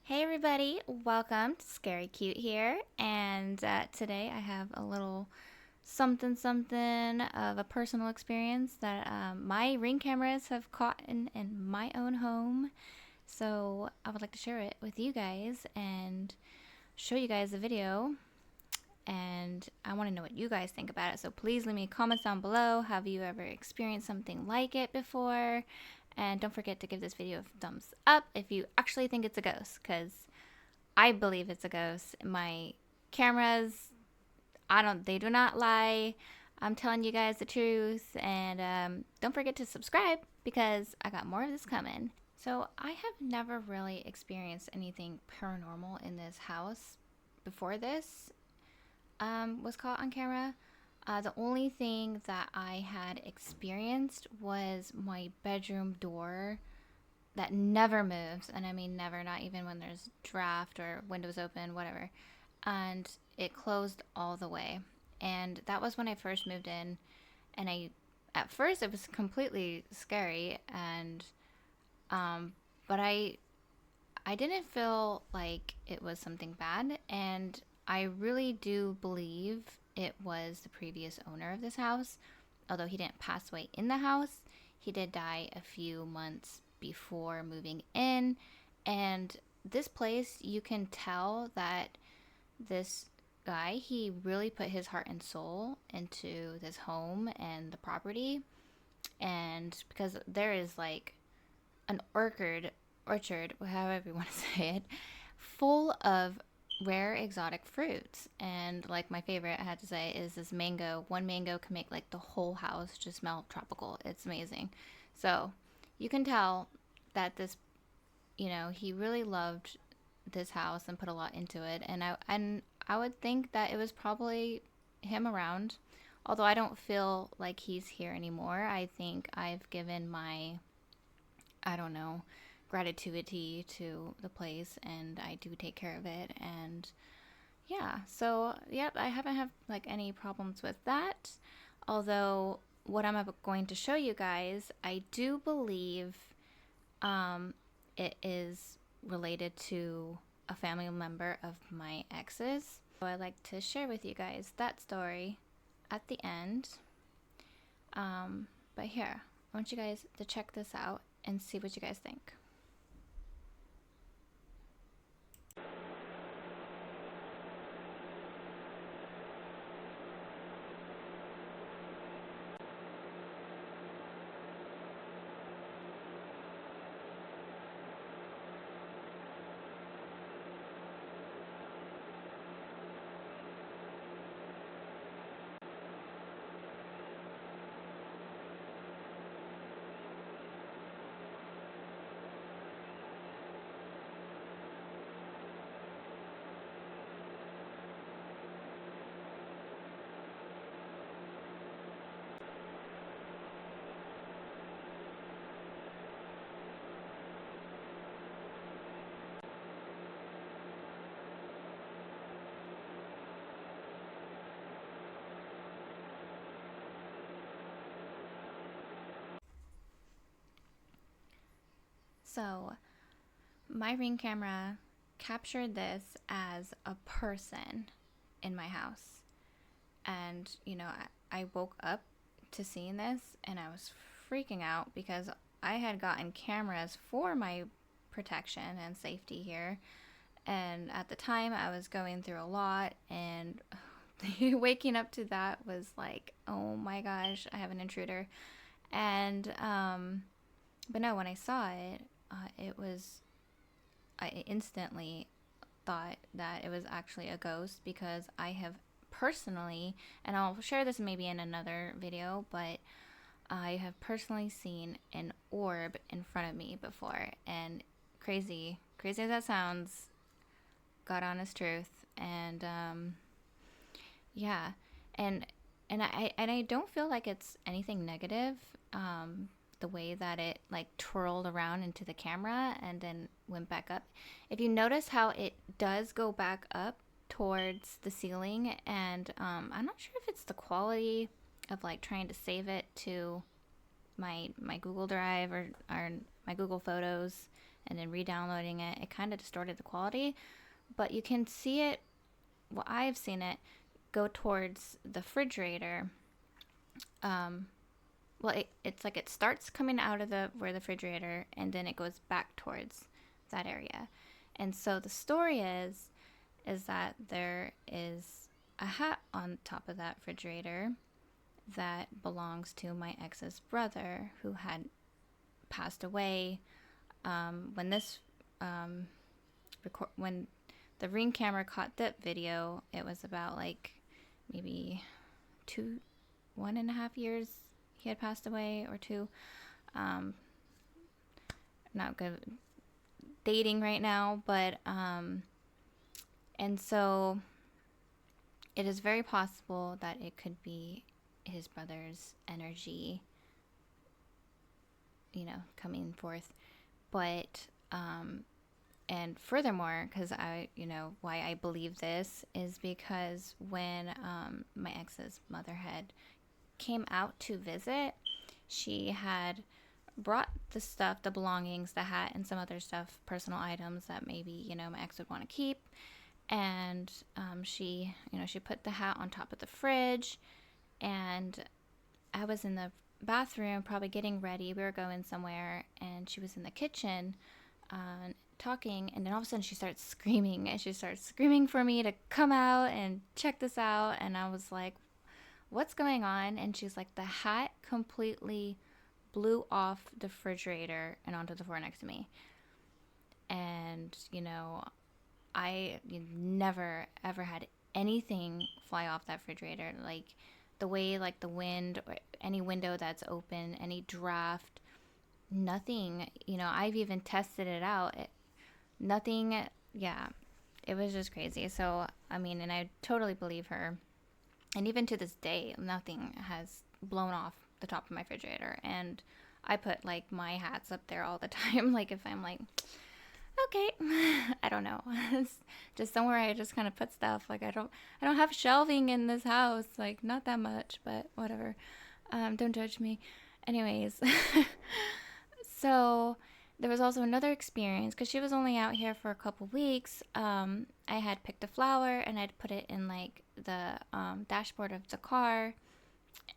Hey everybody, welcome to Scary Cute here, and today I have a little something of a personal experience that my Ring cameras have caught in my own home. So I would like to share it with you guys and show you guys the video, and I want to know what you guys think about it. So please leave me comments down below. Have you ever experienced something like it before? And don't forget to give this video a thumbs up if you actually think it's a ghost, because I believe it's a ghost. My cameras, they do not lie. I'm telling you guys the truth. And don't forget to subscribe because I got more of this coming. So I have never really experienced anything paranormal in this house before this was caught on camera. The only thing that I had experienced was my bedroom door that never moves, and I mean never, not even when there's draft or windows open, whatever. And it closed all the way. And that was when I first moved in, and at first it was completely scary, and but I didn't feel like it was something bad, and I really do believe it was the previous owner of this house. Although he didn't pass away in the house, he did die a few months before moving in. And this place, you can tell that this guy, he really put his heart and soul into this home and the property. And because there is like an orchard, however you want to say it, full of rare exotic fruits. And like my favorite, I had to say, is this mango. One mango can make like the whole house just smell tropical. It's amazing. So you can tell that he really loved this house and put a lot into it. And I would think that it was probably him around. Although I don't feel like he's here anymore. I think I've given my, I don't know, gratitude to the place, and I do take care of it. And yeah, so yep, I haven't had like any problems with that. Although what I'm going to show you guys, I do believe it is related to a family member of my ex's. So I'd like to share with you guys that story at the end. But here, I want you guys to check this out and see what you guys think. So my Ring camera captured this as a person in my house. And, I woke up to seeing this and I was freaking out because I had gotten cameras for my protection and safety here. And at the time, I was going through a lot, and waking up to that was like, oh my gosh, I have an intruder. And, but no, when I saw it, I instantly thought that it was actually a ghost, because I have personally, and I'll share this maybe in another video, but I have personally seen an orb in front of me before. And crazy as that sounds, God honest truth. And yeah, and I don't feel like it's anything negative. The way that it like twirled around into the camera and then went back up. If you notice how it does go back up towards the ceiling, and I'm not sure if it's the quality of like trying to save it to my Google Drive or my Google Photos and then re-downloading it, it kind of distorted the quality. But you can see it, well, I've seen it go towards the refrigerator. Well, it's like it starts coming out of the refrigerator, and then it goes back towards that area. And so the story is that there is a hat on top of that refrigerator that belongs to my ex's brother, who had passed away when this when the Ring camera caught that video. It was about like maybe 1.5 years he had passed away, or two. Not good dating right now, but and so it is very possible that it could be his brother's energy, coming forth. But and furthermore, because why I believe this is because when my ex's mother had came out to visit, she had brought the stuff, the belongings, the hat, and some other stuff, personal items that maybe my ex would want to keep. And she put the hat on top of the fridge, and I was in the bathroom probably getting ready. We were going somewhere, and she was in the kitchen talking, and then all of a sudden she starts screaming, and she starts screaming for me to come out and check this out. And I was like, what's going on? And she's like, the hat completely blew off the refrigerator and onto the floor next to me. And I never ever had anything fly off that refrigerator, like the way, like the wind or any window that's open, any draft, nothing. I've even tested it out. Nothing. Yeah, it was just crazy. So and I totally believe her. And even to this day, nothing has blown off the top of my refrigerator. And I put like my hats up there all the time. Like if I'm like, okay, I don't know, it's just somewhere I just kind of put stuff. Like I don't have shelving in this house. Like not that much, but whatever. Don't judge me. Anyways, so there was also another experience because she was only out here for a couple weeks. I had picked a flower and I'd put it in like the dashboard of the car,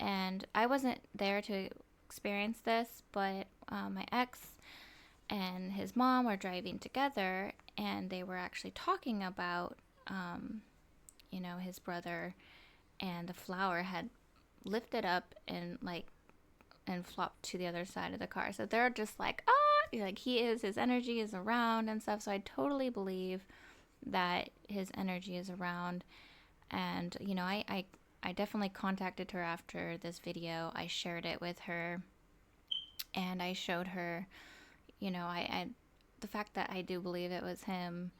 and I wasn't there to experience this, but my ex and his mom were driving together, and they were actually talking about his brother, and the flower had lifted up and flopped to the other side of the car. So they're just like, like his energy is around and stuff. So I totally believe that his energy is around. And I definitely contacted her after this video. I shared it with her, and I showed her I the fact that I do believe it was him.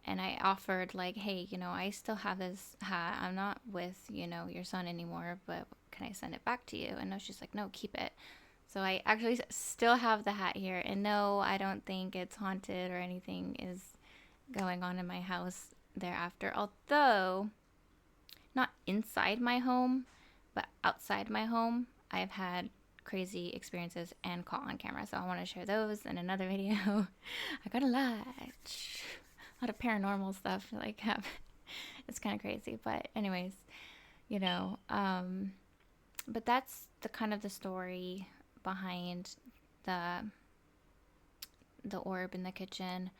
And I offered like, hey, I still have this hat. I'm not with your son anymore, but can I send it back to you? And no, she's like, no, keep it. So I actually still have the hat here. And no, I don't think it's haunted or anything is going on in my house thereafter. Although, not inside my home, but outside my home, I've had crazy experiences and caught on camera. So I want to share those in another video. I got a lot of paranormal stuff like happen. It's kind of crazy. But anyways, but that's the kind of the story behind the orb in the kitchen.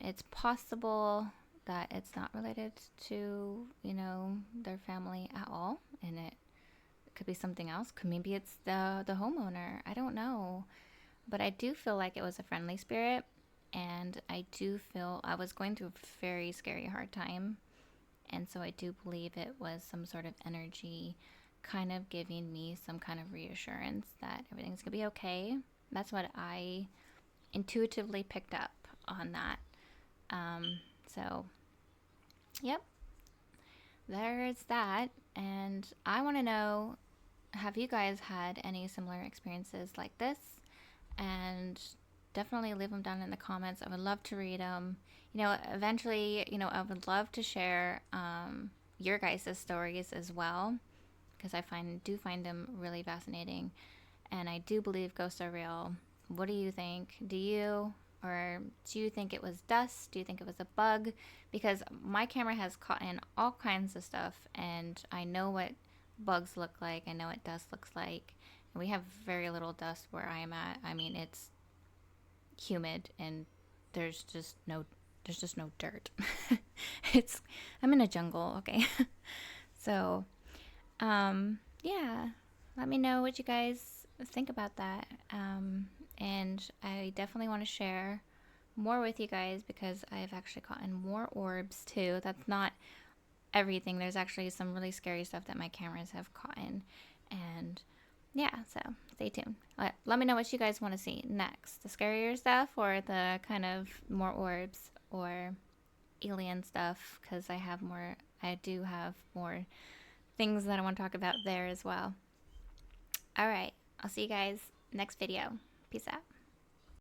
It's possible that it's not related to their family at all, and it could be something else. Maybe it's the homeowner. I don't know, but I do feel like it was a friendly spirit, and I do feel I was going through a very scary hard time, and so I do believe it was some sort of energy kind of giving me some kind of reassurance that everything's gonna be okay. That's what I intuitively picked up on that. So yep, there's that. And I want to know, have you guys had any similar experiences like this? And definitely leave them down in the comments. I would love to read them. Eventually, I would love to share your guys' stories as well, because I do find them really fascinating, and I do believe ghosts are real. What do you think? Do you? Or do you think it was dust? Do you think it was a bug? Because my camera has caught in all kinds of stuff, and I know what bugs look like. I know what dust looks like. And we have very little dust where I am at. I mean, it's humid and there's just no dirt. it's I'm in a jungle, okay? So, yeah. Let me know what you guys think about that. And I definitely want to share more with you guys because I've actually gotten more orbs too. That's not everything. There's actually some really scary stuff that my cameras have caught in. And yeah, so stay tuned. Let me know what you guys want to see next. The scarier stuff or the kind of more orbs or alien stuff, because I do have more things that I want to talk about there as well. All right, I'll see you guys next video. Peace out.